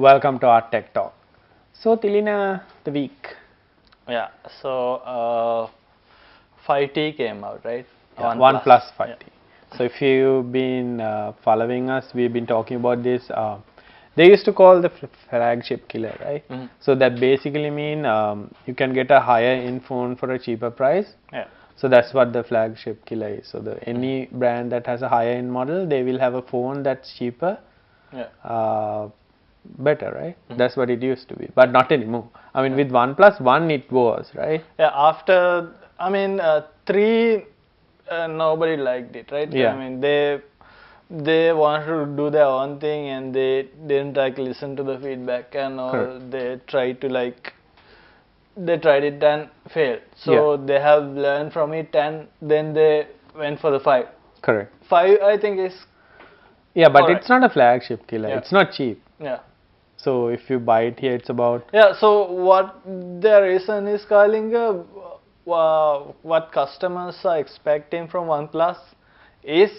welcome to our Tech Talk. So, Tilina, the week. Yeah, so 5T came out, right? Yeah, OnePlus 5T. Yeah. So, if you've been following us, we've been talking about this. They used to call the flagship killer, right? So, that basically mean you can get a higher end phone for a cheaper price. Yeah. So, that's what the flagship killer is. So, any brand that has a higher end model, they will have a phone that's cheaper. Yeah. Better, right? That's what it used to be, but not anymore. I mean, with OnePlus 1 it was, right? Yeah, after, I mean, 3, nobody liked it, right? Yeah. I mean, they wanted to do their own thing and they didn't like listen to the feedback and all. Correct. They tried to they tried it and failed. So they have learned from it and then they went for the 5. Correct. 5, I think, is. Yeah, but Correct. it's not a flagship killer. Yeah. It's not cheap. Yeah. So if you buy it here, it's about. Yeah, so what the reason is calling what customers are expecting from OnePlus is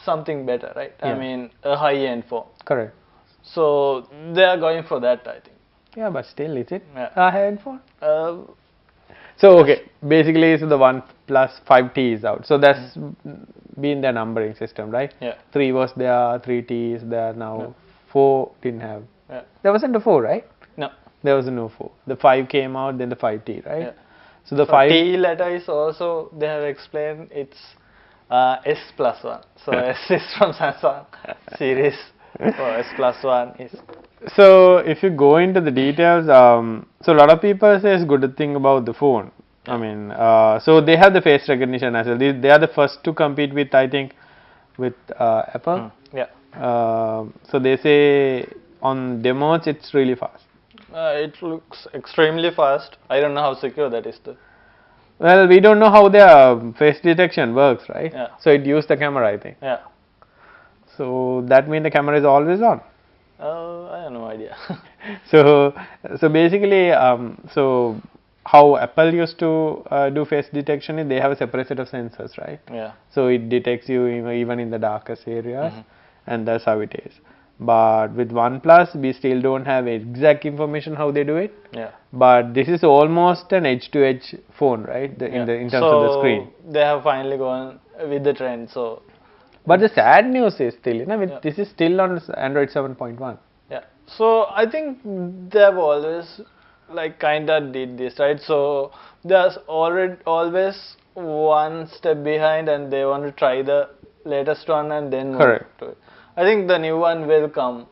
something better, right? Yeah. I mean, a high-end phone. Correct. So they are going for that, I think. Yeah, but still, is it Yeah. a high-end phone? Uh, So okay, basically, so the OnePlus 5T is out. So that's been their numbering system, right? Yeah. 3 was there, 3T is there now. 4 didn't have. Yeah. There wasn't a 4, right? No. There was no 4. The 5 came out, then the 5T, right? Yeah. So the So 5. T letter is also, they have explained it's S+1. So S is from Samsung series. So S+1 is. So if you go into the details, so a lot of people say it's good thing about the phone. Yeah. I mean, so they have the face recognition as well. They are the first to compete with, I think, with Apple. Yeah. So they say on demos it's really fast. It looks extremely fast. I don't know how secure that is though. Well, we don't know how their face detection works, right? Yeah. So it used the camera, I think. Yeah. So that means the camera is always on. I have no idea. So basically, so how Apple used to do face detection is they have a separate set of sensors, right? Yeah. So it detects you even in the darkest areas, and that's how it is. But with OnePlus, we still don't have exact information how they do it. Yeah. But this is almost an edge-to-edge phone, right? In terms of the screen. They have finally gone with the trend. So. But the sad news is still, this is still on Android 7.1. Yeah. So I think they have always kinda did this, right? So there's always one step behind, and they want to try the latest one and then move to it. I think the new one will come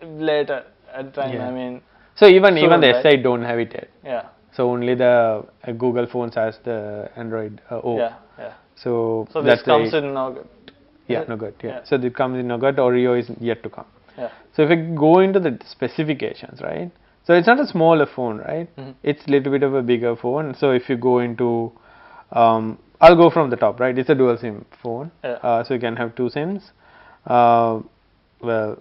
later at time. Yeah. I mean. So even the right? S8 don't have it yet. Yeah. So only the Google phones has the Android O. Yeah. Yeah. So this comes in Nougat. Yeah, Nougat. Yeah. So it comes in Nougat. Oreo is yet to come. Yeah. So if we go into the specifications, right? So it's not a smaller phone, right? It's a little bit of a bigger phone. So if you go into, I'll go from the top, right? It's a dual SIM phone. Yeah. So you can have 2 SIMs. Well,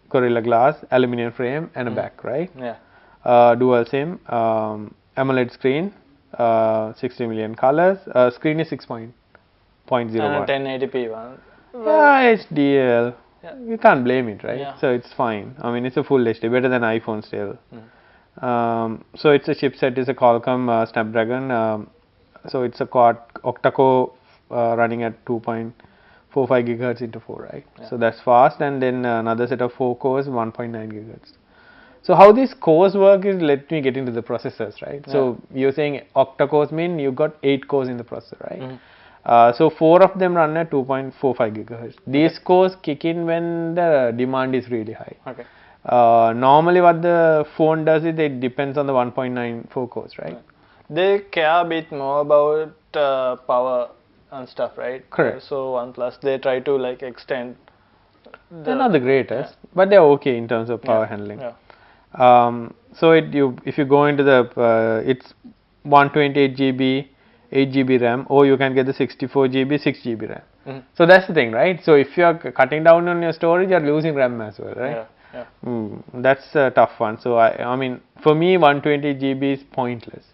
Gorilla Glass, aluminum frame, and a back, right? Yeah. Dual SIM, AMOLED screen, 60 million colors. Screen is 6.01. And 1080p one. Yeah, HDL. Yeah. You can't blame it, right? Yeah. So it's fine. I mean, it's a full HD, better than iPhone still. So it's a chipset is a Qualcomm Snapdragon. So it's a quad octa-core running at 2.45 gigahertz into 4, right? Yeah. So that's fast, and then another set of 4 cores, 1.9 gigahertz. So how these cores work is, let me get into the processors, right? Yeah. So you're saying octa-cores mean you got 8 cores in the processor, right? So 4 of them run at 2.45 gigahertz. These cores kick in when the demand is really high. Okay. Normally what the phone does is it depends on the 1.94 cores, right? They care a bit more about power and stuff, right? Correct. So OnePlus, they try to extend. They're not the greatest, but they're okay in terms of power handling. Yeah. So if you go into the it's 128 GB, 8 GB RAM, or you can get the 64 GB, 6 GB RAM. So that's the thing, right? So if you are cutting down on your storage, you are losing RAM as well, right? Yeah. Yeah. That's a tough one. So I mean, for me, 120 GB is pointless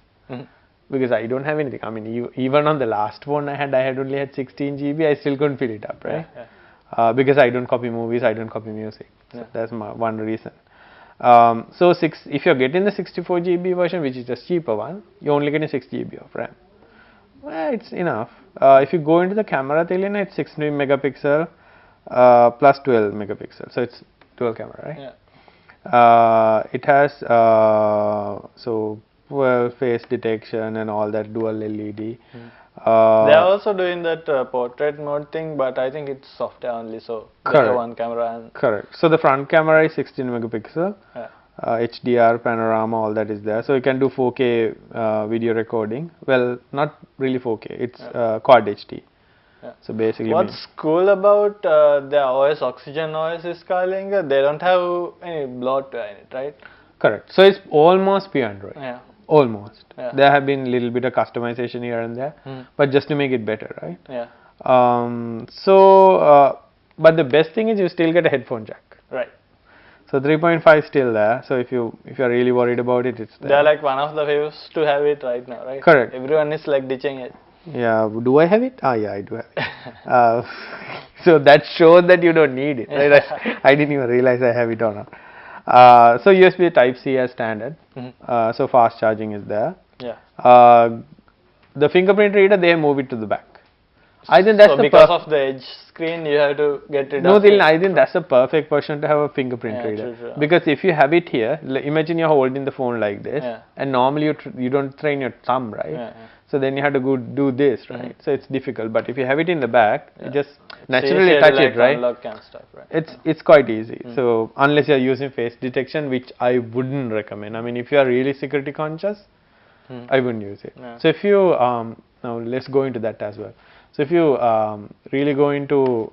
because I don't have anything. I mean, even on the last phone I had only had 16 GB. I still couldn't fill it up, right? Yeah. Because I don't copy movies, I don't copy music. So that's my one reason. So if you're getting the 64 GB version, which is just cheaper one, you're only getting 6 GB of RAM. Well, it's enough. If you go into the camera, Telina, it's 16 megapixel plus 12 megapixel. So it's dual camera, right? Yeah. It has well, face detection and all that, dual LED. They are also doing that portrait mode thing, but I think it's software only, so they have one camera and correct. So the front camera is 16 megapixel. yeah. HDR, panorama, all that is there. So you can do 4K video recording. Well, not really 4K. It's Quad HD. Yeah. So basically, What's cool about the OS, Oxygen OS, is Skylinker, they don't have any bloatware in it, right? correct. So it's almost pure Android. Yeah. Almost. Yeah. There have been little bit of customization here and there, but just to make it better, right? Yeah. But the best thing is you still get a headphone jack. Right. So 3.5 is still there. So if you're really worried about it, it's there. They're like one of the few to have it right now, right? Correct. Everyone is like ditching it. Yeah. Do I have it? Ah, yeah, I do have it. So that shows that you don't need it, right? I didn't even realize I have it or not. So USB Type-C as standard. So fast charging is there. Yeah. The fingerprint reader, they move it to the back. I think that's so because of the edge screen, you have to get rid of it. I think that's the perfect version to have a fingerprint reader. True. Because if you have it here, imagine you're holding the phone like this, and normally you don't train your thumb, right? So then you have to go do this, right? So it's difficult. But if you have it in the back, you just naturally touch it, right? And stuff, right? It's quite easy. So unless you're using face detection, which I wouldn't recommend. I mean, if you are really security conscious, I wouldn't use it. So if you now let's go into that as well. So if you really go into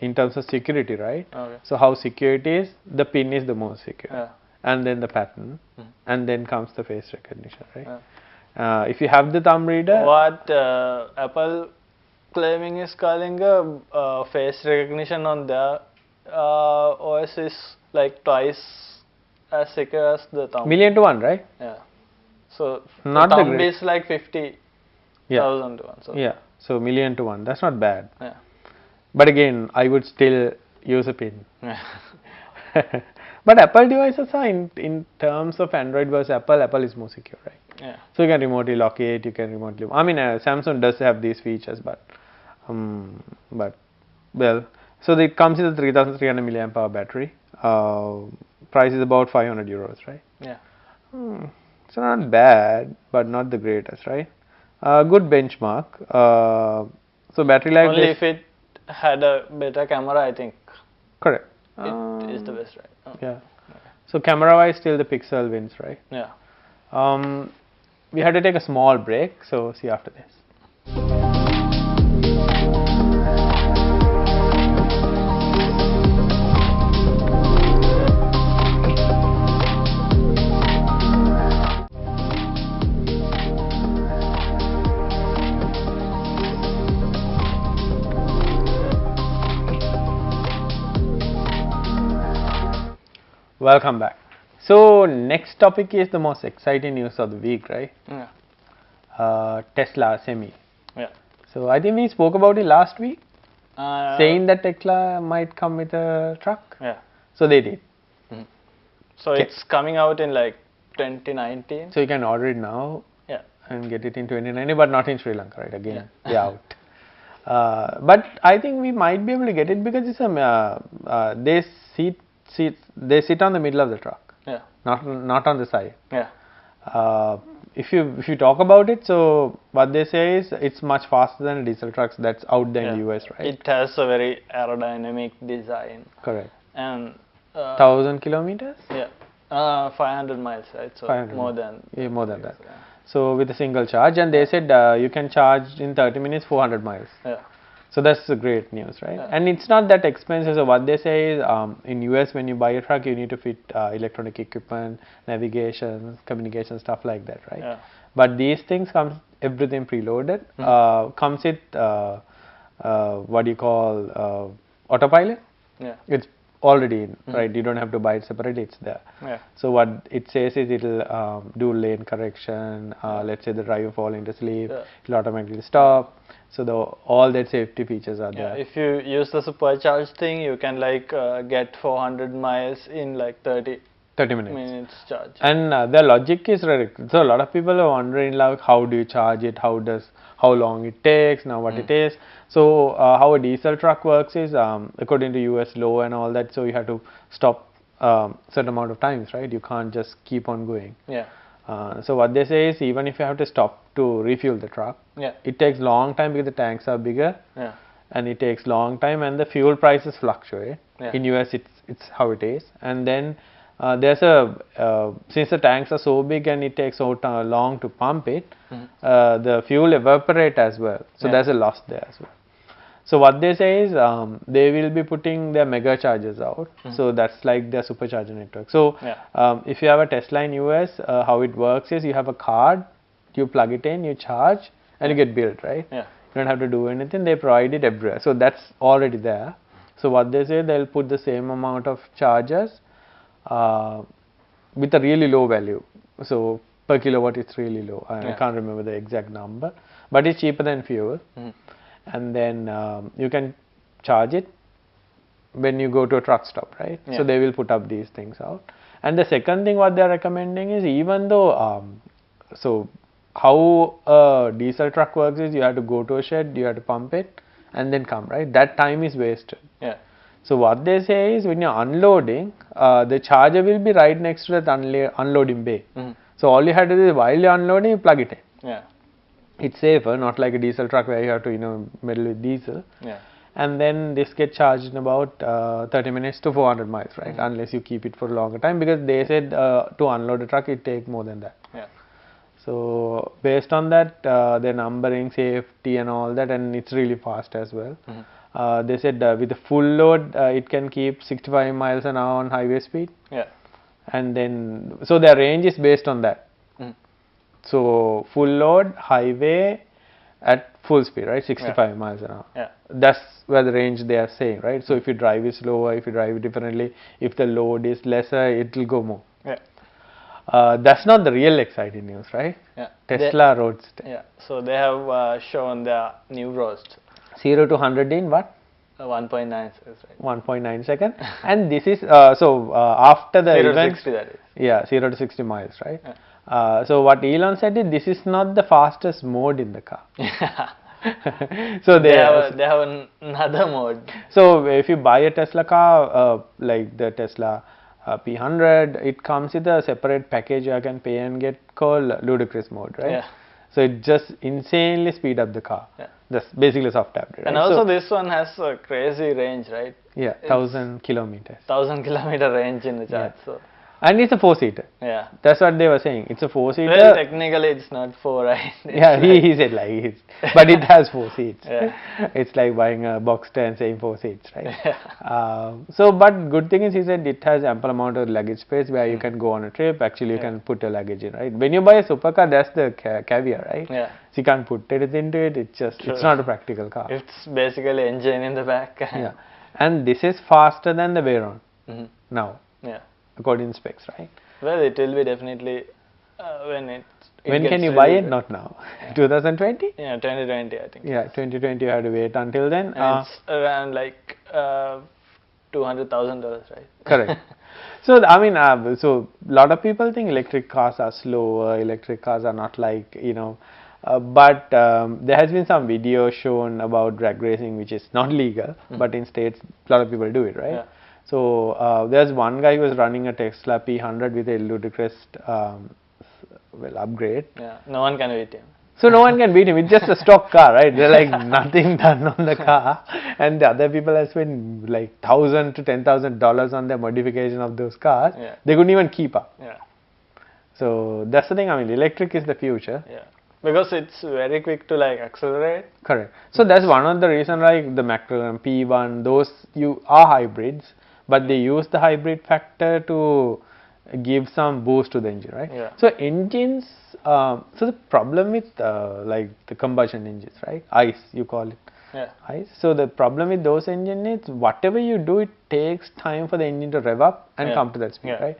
in terms of security, right? Okay. So how secure it is, the pin is the most secure, Yeah. and then the pattern, and then comes the face recognition, right? If you have the thumb reader, What Apple claiming is Skylinker face recognition on their OS is like twice as secure as the thumb. 1,000,000 to 1, right? Yeah. So Not the the thumb great- is like 50,000 to 1. So Yeah. So 1,000,000 to 1. That's not bad. yeah. But again, I would still use a pin. Yeah. But Apple devices are in terms of Android versus Apple is more secure, right? Yeah. So you can remotely lock it. You can remotely. I mean, Samsung does have these features, but well, so it comes with a 3,300 milliamp hour battery. Price is about 500 euros, right? Yeah. It's not bad, but not the greatest, right? Good benchmark. So battery life. Only if it had a better camera, I think correct. it is the best, right? Oh. Yeah. So camera wise, still the Pixel wins, right? Yeah. We had to take a small break, so see you after this. Welcome back. So next topic is the most exciting news of the week, right? Yeah. Tesla Semi. Yeah. So I think we spoke about it last week, saying that that Tesla might come with a truck. yeah. So they did. So it's coming out in like 2019. So you can order it now Yeah. and get it in 2019, but not in Sri Lanka, right? Again, they're out. But I think we might be able to get it because it's they sit on the middle of the truck, Yeah. not on the side. Yeah. If you talk about it, so what they say is it's much faster than diesel trucks that's out there in the US, right? It has a very aerodynamic design Correct. and 1,000 kilometers? yeah, 500 miles, right? So 500 more than more than that. Yeah. So with a single charge, and they said you can charge in 30 minutes 400 miles. Yeah. So that's great news, right? Yeah. And it's not that expensive. So what they say is in US when you buy a truck, you need to fit electronic equipment, navigation, communication, stuff like that, right? Yeah. But these things comes everything preloaded. Comes with what do you call autopilot? Yeah. It's already in, right? You don't have to buy it separately, it's there. Yeah. So what it says is it'll do lane correction. Let's say the driver fall into sleep, it'll automatically stop. So all that safety features are Yeah. there. If you use the supercharged thing, you can like get 400 miles in like 30 30 minutes. minutes charge. And the logic is right. So a lot of people are wondering like how do you charge it, how long it takes, now what it is. So how a diesel truck works is according to US law and all that, so you have to stop certain amount of times, right? You can't just keep on going. Yeah. So what they say is even if you have to stop to refuel the truck, Yeah. it takes long time because the tanks are bigger. Yeah. And it takes long time and the fuel prices fluctuate. Yeah. In US it's how it is. And then there's a since the tanks are so big and it takes so long to pump it, the fuel evaporate as well. So there's a loss there as well. So what they say is they will be putting their mega chargers out. So that's like their supercharger network. So if you have a Tesla in US, how it works is you have a card, you plug it in, you charge, and you get billed, right? Yeah. You don't have to do anything. They provide it everywhere. So that's already there. So what they say, they'll put the same amount of chargers with a really low value. So per kilowatt it's really low. I can't remember the exact number, but it's cheaper than fuel. And then you can charge it when you go to a truck stop, right? So they will put up these things out. And the second thing what they are recommending is even though so how a diesel truck works is you have to go to a shed, you have to pump it and then come, right? That time is wasted. Yeah. So what they say is when you're unloading, the charger will be right next to that unloading bay. So all you have to do is while you're unloading, you plug it in. Yeah. It's safer, not like a diesel truck where you have to meddle with diesel. Yeah. And then this gets charged in about 30 minutes to 400 miles, right? Unless you keep it for a longer time, because they said to unload a truck it take more than that. Yeah. So based on that, they're numbering safety and all that, and it's really fast as well. They said with the full load, it can keep 65 miles an hour on highway speed. Yeah. And then, so their range is based on that. So full load, highway at full speed, right? 65 miles an hour. Yeah. That's where the range they are saying, right? So if you drive it slower, if you drive it differently, if the load is lesser, it will go more. Yeah. That's not the real exciting news, right? Yeah. Tesla Roadster. Yeah. So they have shown their new Roadster. 0 to 100 in what? 1.9 seconds, right? 1.9 second. And this is, after the 0 event. to 60 that is. Yeah, 0 to 60 miles, right? So what Elon said is this is not the fastest mode in the car. So they have another mode. So if you buy a Tesla car, like the Tesla P100, it comes with a separate package you can pay and get called ludicrous mode, right? Yeah. So it just insanely speed up the car. Yeah. That's basically soft update. And right? also so, this one has a crazy range, right? Yeah, 1000 kilometers. 1000 kilometer range in the charge. So. And it's a 4-seater. Yeah. That's what they were saying. It's a 4-seater. Well, technically it's not 4, right? It's yeah, he said like it's, but it has 4 seats. Yeah. It's like buying a Boxster and saying 4 seats, right? Yeah. So, but good thing is he said it has ample amount of luggage space where you can go on a trip. Actually, you can put your luggage in, right? When you buy a supercar, that's the caveat, right? Yeah. So you can't put it into it. It's just it's not a practical car. It's basically engine in the back. Yeah, and this is faster than the Veyron now, Yeah. according to specs, right? Well, it will be definitely when when can you buy it? Not now. 2020? Yeah, 2020 I think. Yeah, 2020 you have to wait until then. And it's around like $200,000, right? Correct. So I mean, so a lot of people think electric cars are slower, electric cars are not like, but there has been some video shown about drag racing which is not legal, but in states a lot of people do it, right? Yeah. So there's one guy who was running a Tesla P100 with a ludicrous upgrade. Yeah, no one can beat him. So no one can beat him. It's just a stock car, right? There's like nothing done on the car, and the other people have spent like $1,000 to $10,000 on the modification of those cars. Yeah. They couldn't even keep up. Yeah. So that's the thing. I mean, electric is the future. Yeah. Because it's very quick to like accelerate. Correct. So that's one of the reasons, like the McLaren P1, those are hybrids, but they use the hybrid factor to give some boost to the engine, right? Yeah. So engines, so the problem with like the combustion engines, right? ICE, you call it. Yeah. ICE. So the problem with those engines is whatever you do, it takes time for the engine to rev up and come to that speed, right?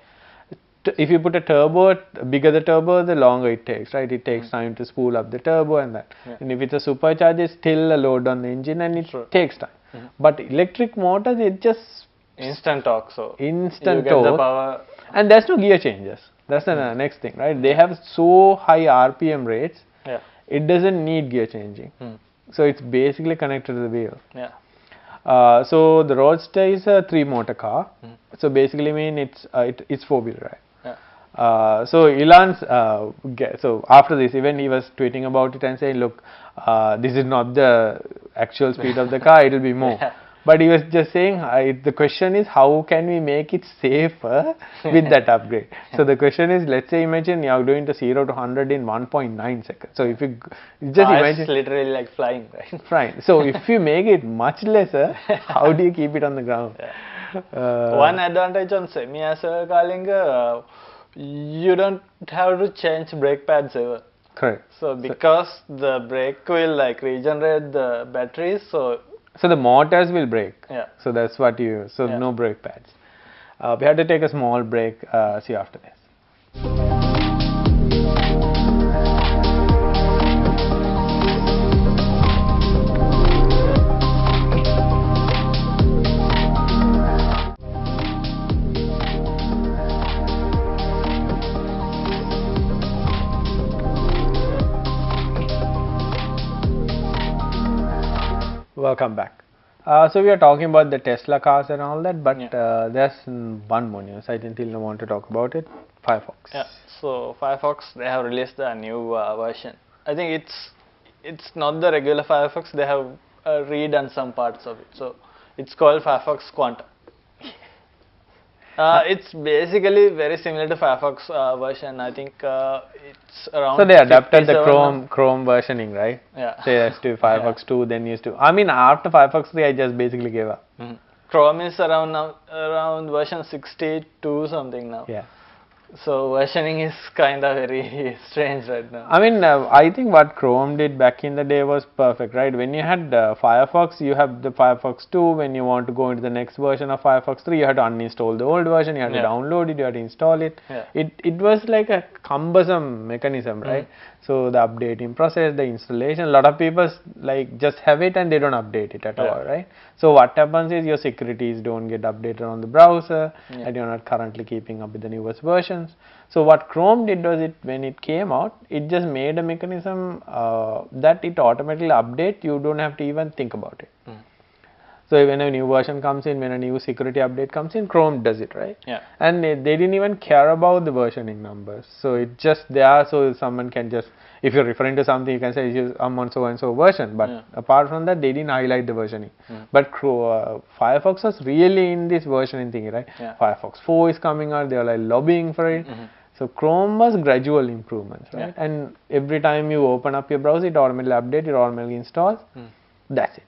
If you put a turbo, bigger the turbo, the longer it takes, right? It takes time to spool up the turbo and that. And if it's a supercharger, it's still a load on the engine and it takes time. But electric motors, it just instant torque, so instant you get torque. the power And there's no gear changes. That's the next thing, right? They have so high RPM rates, Yeah. it doesn't need gear changing. So it's basically connected to the wheel. Yeah. So the Roadster is a 3-motor car. So basically mean it's 4-wheel drive. Yeah. So Elon's so after this event he was tweeting about it and saying, look, this is not the actual speed of the car, it will be more. Yeah. But he was just saying, the question is how can we make it safer with that upgrade. So the question is, let's say imagine you are doing to 0 to 100 in 1.9 seconds. So if you just imagine, it's literally like flying, right? fine. So if you make it much lesser, how do you keep it on the ground? One advantage on semi as well, Kalinga, you don't have to change brake pads ever. Correct. So because the brake will like regenerate the batteries, so the motors will break. yeah. So that's what you. So Yeah. no brake pads. We have to take a small break. See you after this. Welcome back. So we are talking about the Tesla cars and all that, but there's one more news. I didn't really want to talk about it. Firefox. Yeah. So Firefox, they have released a new version. I think it's not the regular Firefox. They have redone some parts of it. So it's called Firefox Quantum. It's basically very similar to Firefox version. I think it's around. So they adapted the 57 Chrome versioning, right? Yeah. So it has to be Firefox 2, then used to. I mean, after Firefox 3, I just basically gave up. Chrome is around now, around version 62 something now. Yeah. So versioning is kind of very strange right now. I mean, I think what Chrome did back in the day was perfect, right? When you had Firefox, you have the Firefox 2. When you want to go into the next version of Firefox 3, you had to uninstall the old version, you had to download it, you had to install it. Yeah. It was like a cumbersome mechanism, right? So the updating process, the installation, a lot of people like just have it and they don't update it at all, right? So what happens is your securities don't get updated on the browser and you're not currently keeping up with the newest versions. So what Chrome did was when it came out, it just made a mechanism that it automatically update. You don't have to even think about it. So when a new version comes in, when a new security update comes in, Chrome does it, right? Yeah. And they didn't even care about the versioning numbers. So it's just there, so someone can just, if you're referring to something, you can say I'm on so and so version. But apart from that, they didn't highlight the versioning. But Firefox was really in this versioning thing, right? Yeah. Firefox 4 is coming out. They are like lobbying for it. So Chrome was gradual improvements, right? And every time you open up your browser, it automatically updates, it automatically installs. That's it.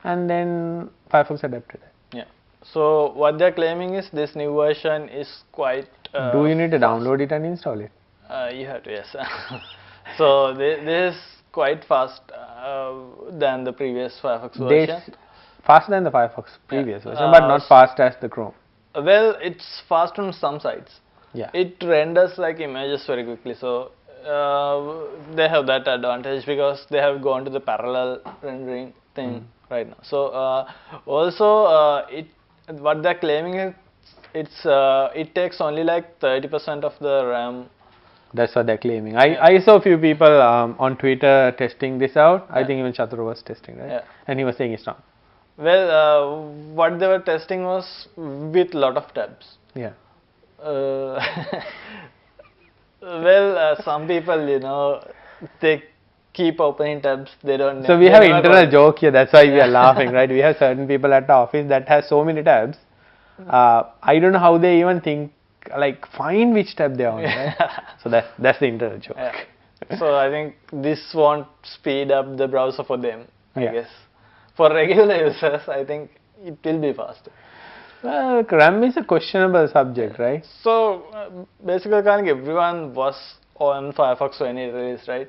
And then Firefox adapted it. Yeah. So what they're claiming is this new version is quite. Do you need to download it and install it? You have to, yes. So this is quite fast than the previous Firefox version. Faster than the Firefox previous version, but not fast as the Chrome. Well, it's fast on some sites. Yeah. It renders like images very quickly. So they have that advantage because they have gone to the parallel rendering thing right now. So also what they're claiming is it takes only like 30% of the RAM. That's what they're claiming. I saw a few people on Twitter testing this out. I think even Chatur was testing, right? Yeah. And he was saying it's not. Well, what they were testing was with lot of tabs. Yeah. Well, some people, they keep opening tabs. They don't. So we have an internal joke here. That's why we are laughing, right? We have certain people at the office that has so many tabs. I don't know how they even think, like, find which tab they are on, right? So that's the internal joke. Yeah. So I think this won't speed up the browser for them, I guess. For regular users, I think it will be faster. Well, RAM is a questionable subject, right? So basically, everyone was on Firefox when it released, right?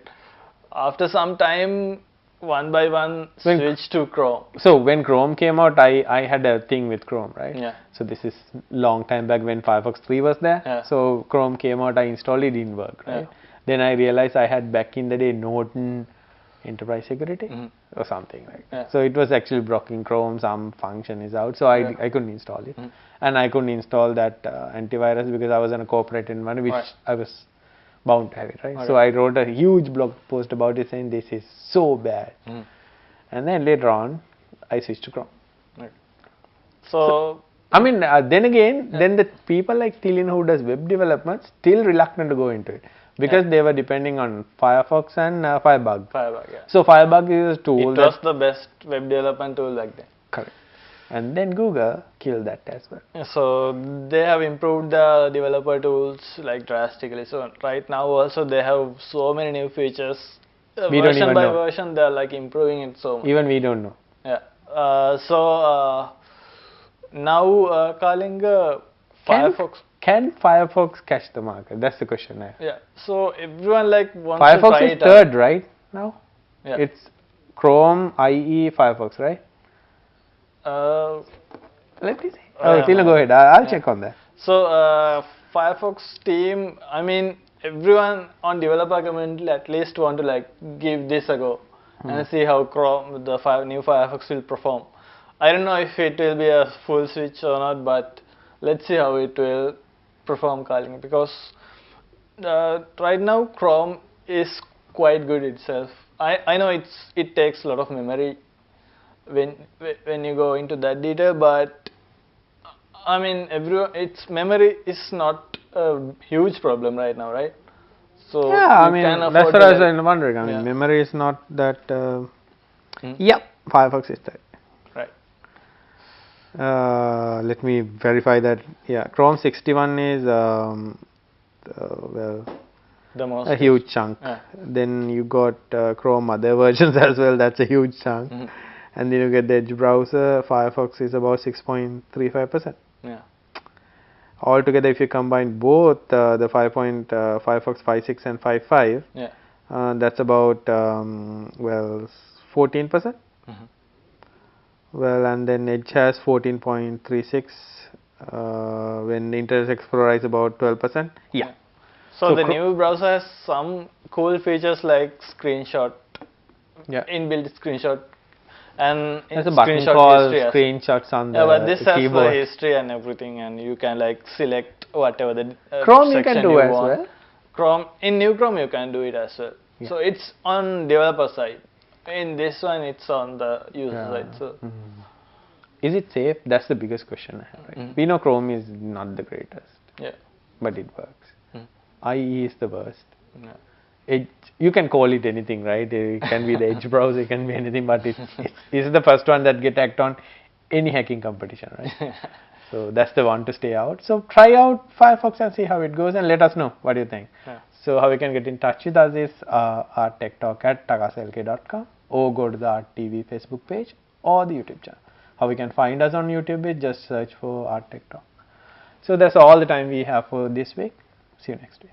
After some time, one by one switched to Chrome. So when Chrome came out, I had a thing with Chrome, right? Yeah. So this is long time back when Firefox 3 was there. Yeah. So Chrome came out, I installed it, didn't work, right? Yeah. Then I realized I had back in the day Norton Enterprise Security. or something like that. Yeah. So it was actually blocking Chrome, some function is out, so I couldn't install it. And I couldn't install that antivirus because I was in a corporate environment, which Right. I was bound to have it, right? Okay. So I wrote a huge blog post about it saying this is so bad. And then later on, I switched to Chrome. Right. So I mean, then again, then the people like Tilian who does web development still reluctant to go into it because they were depending on Firefox and Firebug. Firebug, yeah. So Firebug is a tool It was the best web development tool back then. correct. And then Google killed that as well. So they have improved the developer tools like drastically. So right now also they have so many new features. We don't Version even by know. version they are like improving it so much. Even we don't know. Yeah. Now Kalinga Firefox. Can Firefox catch the market? That's the question I have. Yeah. So everyone like wants to Firefox try is it third, right? Now? Yeah. It's Chrome, IE, Firefox, right? out. Let me see. Yeah, Tilian, go ahead. I'll check on that. So Firefox team, I mean everyone on developer community at least want to like give this a go and see how Chrome, the new Firefox will perform. I don't know if it will be a full switch or not, but let's see how it will perform, Kaling, because right now Chrome is quite good itself. I know it takes a lot of memory when you go into that detail, but I mean its memory is not a huge problem right now, right? So Yeah, I you mean, can that's afford what to, I was like- wondering. I mean, Yeah. memory is not that. Yep, Firefox is third. Right. Let me verify that. Yeah, Chrome 61 is well The most a huge chunk. Yeah. Then you got Chrome other versions as well. That's a huge chunk. And then you get the Edge browser. Firefox is about 6.35%. Yeah. Altogether, if you combine both the Firefox 5.6 and 5.5, Yeah. that's about 14%. Well, and then Edge has 14.36. When the Internet Explorer is about 12%. Yeah. So, So the new browser has some cool features like screenshot, Yeah. inbuilt screenshot, and There's a button screenshot called history as well. screenshots on the Yeah, but this has keyboard. the history and everything, and you can like select whatever the Chrome you can section do as want. well. Chrome, in new Chrome you can do it as well. Yeah. So it's on developer side. In this one, it's on the user Yeah. side. So Is it safe? That's the biggest question I have. Right? We know Chrome is not the greatest, yeah, but it works. IE is the worst. yeah. Edge, you can call it anything, right? It can be the Edge browser, it can be anything, but it's the first one that get hacked on any hacking competition, right? So that's the one to stay out. So try out Firefox and see how it goes, and let us know what you think. Yeah. So how you can get in touch with us is arttechtalk@takasalk.com, or go to the Art TV Facebook page or the YouTube channel. How you can find us on YouTube is just search for Art Tech Talk. So that's all the time we have for this week. See you next week.